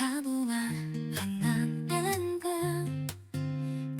다모한 한남은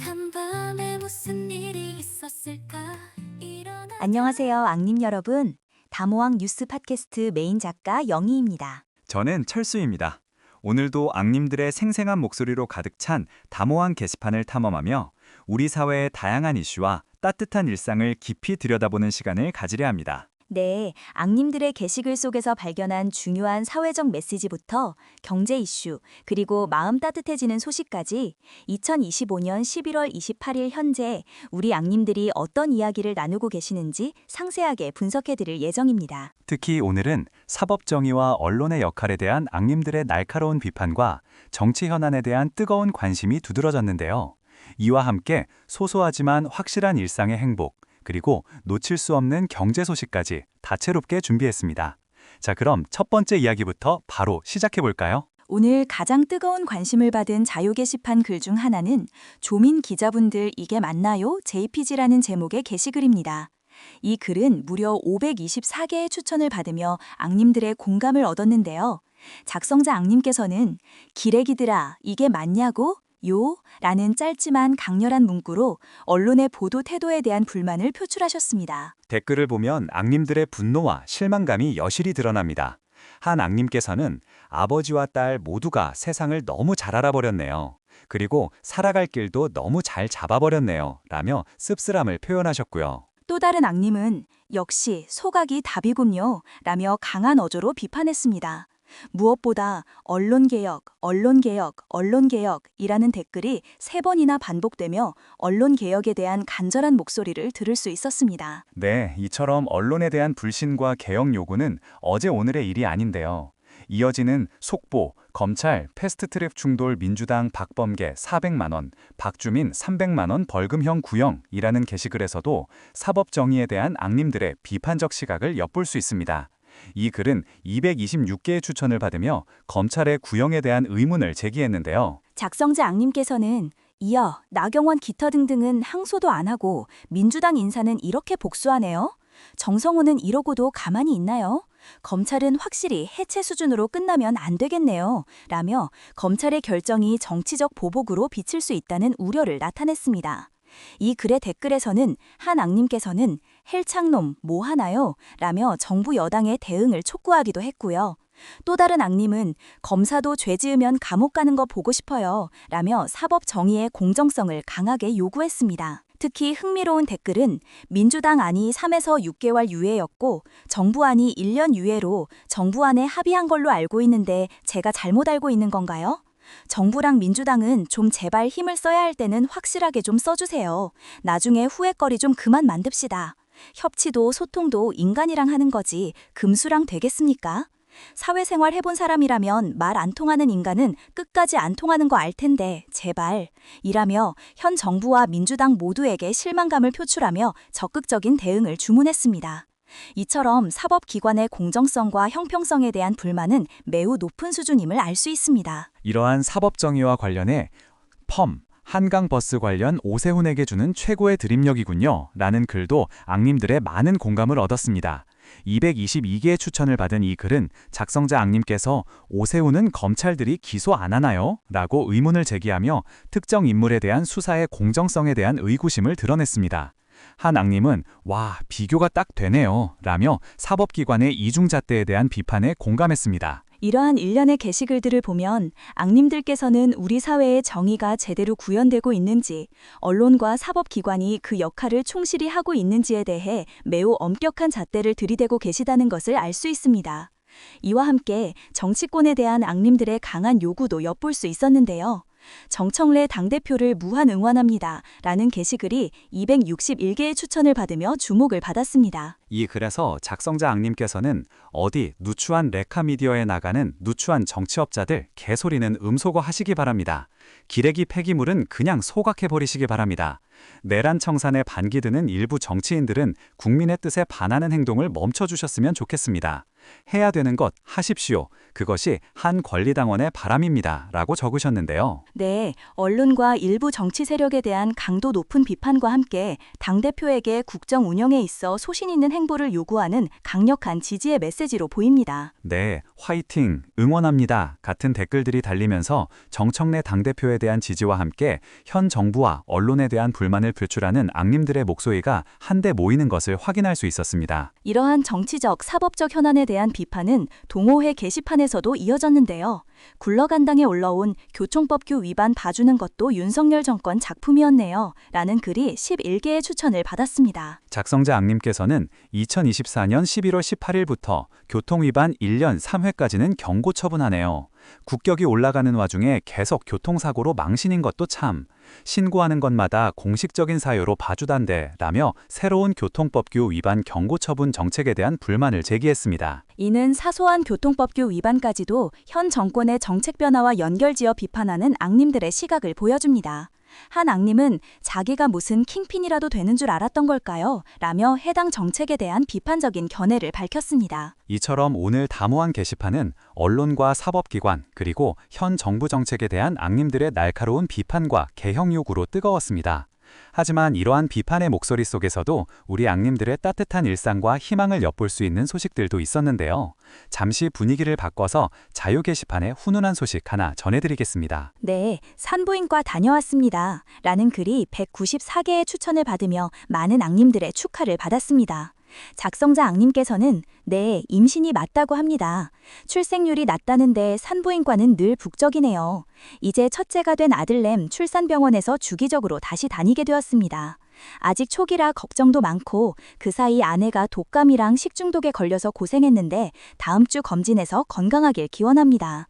간밤에 무슨 일이 있었을까 일어나. 안녕하세요, 앙님 여러분. 다모왕 뉴스 팟캐스트 메인 작가 영희입니다. 저는 철수입니다. 오늘도 앙님들의 생생한 목소리로 가득 찬 다모왕 게시판을 탐험하며 우리 사회의 다양한 이슈와 따뜻한 일상을 깊이 들여다보는 시간을 가지려 합니다. 네, 앙님들의 게시글 속에서 발견한 중요한 사회적 메시지부터 경제 이슈, 그리고 마음 따뜻해지는 소식까지 2025년 11월 28일 현재 우리 앙님들이 어떤 이야기를 나누고 계시는지 상세하게 분석해드릴 예정입니다. 특히 오늘은 사법 정의와 언론의 역할에 대한 앙님들의 날카로운 비판과 정치 현안에 대한 뜨거운 관심이 두드러졌는데요. 이와 함께 소소하지만 확실한 일상의 행복, 그리고 놓칠 수 없는 경제 소식까지 다채롭게 준비했습니다. 자, 그럼 첫 번째 이야기부터 바로 시작해 볼까요? 오늘 가장 뜨거운 관심을 받은 자유 게시판 글 중 하나는 조민 기자분들 이게 맞나요? JPG라는 제목의 게시글입니다. 이 글은 무려 524개의 추천을 받으며 앙님들의 공감을 얻었는데요. 작성자 앙님께서는 기레기들아 이게 맞냐고? 요? 라는 짧지만 강렬한 문구로 언론의 보도 태도에 대한 불만을 표출하셨습니다. 댓글을 보면 앙님들의 분노와 실망감이 여실히 드러납니다. 한 앙님께서는 아버지와 딸 모두가 세상을 너무 잘 알아버렸네요. 그리고 살아갈 길도 너무 잘 잡아버렸네요. 라며 씁쓸함을 표현하셨고요. 또 다른 앙님은 역시 소각이 답이군요. 라며 강한 어조로 비판했습니다. 무엇보다 언론개혁, 언론개혁, 언론개혁이라는 댓글이 3번이나 반복되며 언론개혁에 대한 간절한 목소리를 들을 수 있었습니다. 네, 이처럼 언론에 대한 불신과 개혁 요구는 어제 오늘의 일이 아닌데요. 이어지는 속보, 검찰, 패스트트랙 충돌 민주당 박범계 400만 원, 박주민 300만 원 벌금형 구형이라는 게시글에서도 사법 정의에 대한 앙님들의 비판적 시각을 엿볼 수 있습니다. 이 글은 226개의 추천을 받으며 검찰의 구형에 대한 의문을 제기했는데요. 작성자 앙님께서는 이어 나경원 기타 등등은 항소도 안 하고 민주당 인사는 이렇게 복수하네요. 정성호는 이러고도 가만히 있나요? 검찰은 확실히 해체 수준으로 끝나면 안 되겠네요. 라며 검찰의 결정이 정치적 보복으로 비칠 수 있다는 우려를 나타냈습니다. 이 글의 댓글에서는 한 앙님께서는 헬창놈 뭐 하나요? 라며 정부 여당의 대응을 촉구하기도 했고요. 또 다른 앙님은 검사도 죄 지으면 감옥 가는 거 보고 싶어요. 라며 사법 정의의 공정성을 강하게 요구했습니다. 특히 흥미로운 댓글은 민주당 안이 3에서 6개월 유예였고 정부 안이 1년 유예로 정부 안에 합의한 걸로 알고 있는데 제가 잘못 알고 있는 건가요? 정부랑 민주당은 좀 제발 힘을 써야 할 때는 확실하게 좀 써주세요. 나중에 후회거리 좀 그만 만듭시다. 협치도 소통도 인간이랑 하는 거지 금수랑 되겠습니까? 사회생활 해본 사람이라면 말 안 통하는 인간은 끝까지 안 통하는 거 알 텐데 제발 이라며 현 정부와 민주당 모두에게 실망감을 표출하며 적극적인 대응을 주문했습니다. 이처럼 사법기관의 공정성과 형평성에 대한 불만은 매우 높은 수준임을 알 수 있습니다. 이러한 사법 정의와 관련해 펌, 한강버스 관련 오세훈에게 주는 최고의 드립력이군요. 라는 글도 앙님들의 많은 공감을 얻었습니다. 222개의 추천을 받은 이 글은 작성자 앙님께서 오세훈은 검찰들이 기소 안 하나요? 라고 의문을 제기하며 특정 인물에 대한 수사의 공정성에 대한 의구심을 드러냈습니다. 한 앙님은 와, 비교가 딱 되네요. 라며 사법기관의 이중잣대에 대한 비판에 공감했습니다. 이러한 일련의 게시글들을 보면 앙님들께서는 우리 사회의 정의가 제대로 구현되고 있는지, 언론과 사법기관이 그 역할을 충실히 하고 있는지에 대해 매우 엄격한 잣대를 들이대고 계시다는 것을 알 수 있습니다. 이와 함께 정치권에 대한 앙님들의 강한 요구도 엿볼 수 있었는데요. 정청래 당대표를 무한 응원합니다. 라는 게시글이 261개의 추천을 받으며 주목을 받았습니다. 이 글에서 작성자 앙님께서는 어디 누추한 레카미디어에 나가는 누추한 정치업자들 개소리는 음소거 하시기 바랍니다. 기레기 폐기물은 그냥 소각해버리시기 바랍니다. 내란 청산에 반기드는 일부 정치인들은 국민의 뜻에 반하는 행동을 멈춰주셨으면 좋겠습니다. 해야 되는 것 하십시오. 그것이 한 권리당원의 바람입니다. 라고 적으셨는데요. 네, 언론과 일부 정치 세력에 대한 강도 높은 비판과 함께 당대표에게 국정 운영에 있어 소신 있는 행보를 요구하는 강력한 지지의 메시지로 보입니다. 네, 화이팅, 응원합니다. 같은 댓글들이 달리면서 정청래 당대표에 대한 지지와 함께 현 정부와 언론에 대한 불만을 표출하는 앙님들의 목소리가 한데 모이는 것을 확인할 수 있었습니다. 이러한 정치적, 사법적 현안에 대한 비판은 동호회 게시판에서도 이어졌는데요. 굴러간 당에 올라온 교통법규 위반 봐주는 것도 윤석열 정권 작품이었네요. 라는 글이 11개의 추천을 받았습니다. 작성자 앙님께서는 2024년 11월 18일부터 교통위반 1년 3회까지는 경고 처분하네요. 국격이 올라가는 와중에 계속 교통사고로 망신인 것도 참. 신고하는 것마다 공식적인 사유로 봐주단데 라며 새로운 교통법규 위반 경고 처분 정책에 대한 불만을 제기했습니다. 이는 사소한 교통법규 위반까지도 현 정권의 정책 변화와 연결지어 비판하는 앙님들의 시각을 보여줍니다. 한 앙님은 자기가 무슨 킹핀이라도 되는 줄 알았던 걸까요? 라며 해당 정책에 대한 비판적인 견해를 밝혔습니다. 이처럼 오늘 담호한 게시판은 언론과 사법기관 그리고 현 정부 정책에 대한 앙님들의 날카로운 비판과 개혁 요구로 뜨거웠습니다. 하지만 이러한 비판의 목소리 속에서도 우리 앙님들의 따뜻한 일상과 희망을 엿볼 수 있는 소식들도 있었는데요. 잠시 분위기를 바꿔서 자유 게시판에 훈훈한 소식 하나 전해드리겠습니다. 네, 산부인과 다녀왔습니다. 라는 글이 194개의 추천을 받으며 많은 앙님들의 축하를 받았습니다. 작성자 앙님께서는 네, 임신이 맞다고 합니다. 출생률이 낮다는데 산부인과는 늘 북적이네요. 이제 첫째가 된 아들냄 출산병원에서 주기적으로 다시 다니게 되었습니다. 아직 초기라 걱정도 많고 그 사이 아내가 독감이랑 식중독에 걸려서 고생했는데 다음 주 검진해서 건강하길 기원합니다.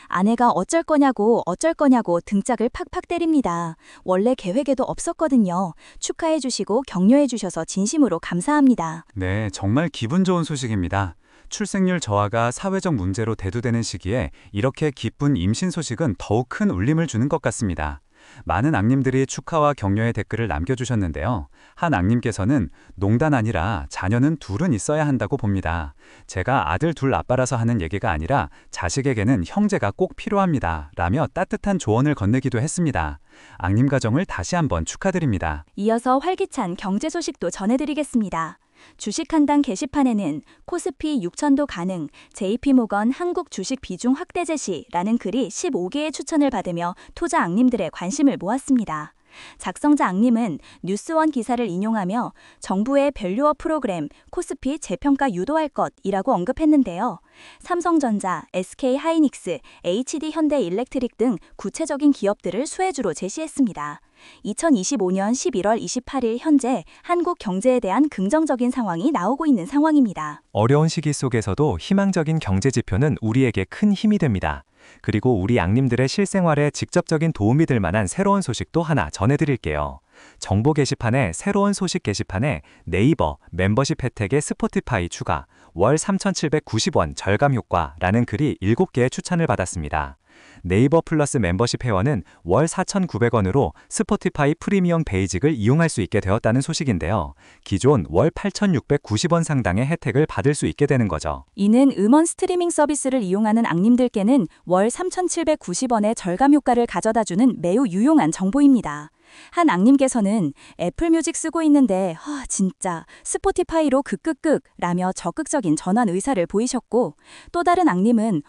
아내가 어쩔 거냐고 등짝을 팍팍 때립니다. 원래 계획에도 없었거든요. 축하해 주시고 격려해 주셔서 진심으로 감사합니다. 네, 정말 기분 좋은 소식입니다. 출생률 저하가 사회적 문제로 대두되는 시기에 이렇게 기쁜 임신 소식은 더욱 큰 울림을 주는 것 같습니다. 많은 앙님들이 축하와 격려의 댓글을 남겨주셨는데요. 한 앙님께서는 농단 아니라 자녀는 둘은 있어야 한다고 봅니다. 제가 아들 둘 아빠라서 하는 얘기가 아니라 자식에게는 형제가 꼭 필요합니다. 라며 따뜻한 조언을 건네기도 했습니다. 앙님 가정을 다시 한번 축하드립니다. 이어서 활기찬 경제 소식도 전해드리겠습니다. 주식한당 게시판에는 코스피 6천도 가능, JP모건 한국 주식 비중 확대 제시라는 글이 15개의 추천을 받으며 투자 앙님들의 관심을 모았습니다. 작성자 앙님은 뉴스원 기사를 인용하며 정부의 밸류업 프로그램 코스피 재평가 유도할 것이라고 언급했는데요. 삼성전자, SK하이닉스, HD현대일렉트릭 등 구체적인 기업들을 수혜주로 제시했습니다. 2025년 11월 28일 현재 한국 경제에 대한 긍정적인 상황이 나오고 있는 상황입니다. 어려운 시기 속에서도 희망적인 경제 지표는 우리에게 큰 힘이 됩니다. 그리고 우리 앙님들의 실생활에 직접적인 도움이 될 만한 새로운 소식도 하나 전해드릴게요. 정보 게시판에 새로운 소식 게시판에 네이버 멤버십 혜택의 스포티파이 추가, 월 3,790원 절감 효과라는 글이 7개의 추천을 받았습니다. 네이버 플러스 멤버십 회원은 월 4,900원으로 스포티파이 프리미엄 베이직을 이용할 수 있게 되었다는 소식인데요. 기존 월 8,690원 상당의 혜택을 받을 수 있게 되는 거죠. 이는 음원 스트리밍 서비스를 이용하는 앙님들께는 월 3,790원의 절감 효과를 가져다주는 매우 유용한 정보입니다. 한 앙님께서는 애플뮤직 쓰고 있는데 진짜 스포티파이로 극극극 라며 적극적인 전환 의사를 보이셨고, 또 다른 앙님은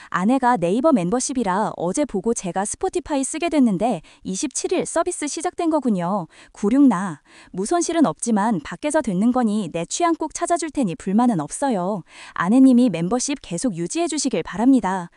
아내가 네이버 멤버십이라 어제 보고 제가 스포티파이 쓰게 됐는데 27일 서비스 시작된 거군요. 구륙나. 무손실은 없지만 밖에서 듣는 거니 내 취향 꼭 찾아줄 테니 불만은 없어요. 아내님이 멤버십 계속 유지해 주시길 바랍니다.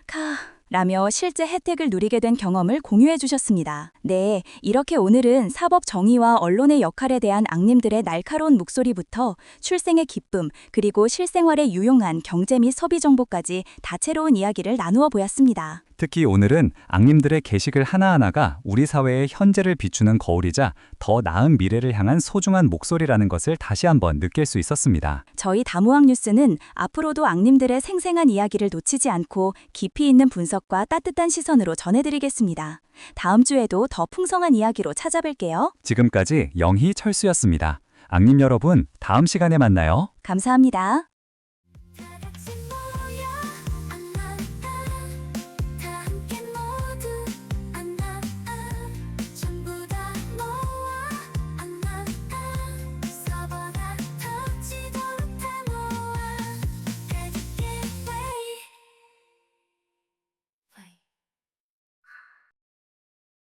라며 실제 혜택을 누리게 된 경험을 공유해 주셨습니다. 네, 이렇게 오늘은 사법 정의와 언론의 역할에 대한 앙님들의 날카로운 목소리부터 출생의 기쁨, 그리고 실생활에 유용한 경제 및 소비 정보까지 다채로운 이야기를 나누어 보았습니다. 특히 오늘은 앙님들의 게시글 하나하나가 우리 사회의 현재를 비추는 거울이자 더 나은 미래를 향한 소중한 목소리라는 것을 다시 한번 느낄 수 있었습니다. 저희 다모학 뉴스는 앞으로도 앙님들의 생생한 이야기를 놓치지 않고 깊이 있는 분석과 따뜻한 시선으로 전해드리겠습니다. 다음 주에도 더 풍성한 이야기로 찾아뵐게요. 지금까지 영희 철수였습니다. 앙님 여러분, 다음 시간에 만나요. 감사합니다.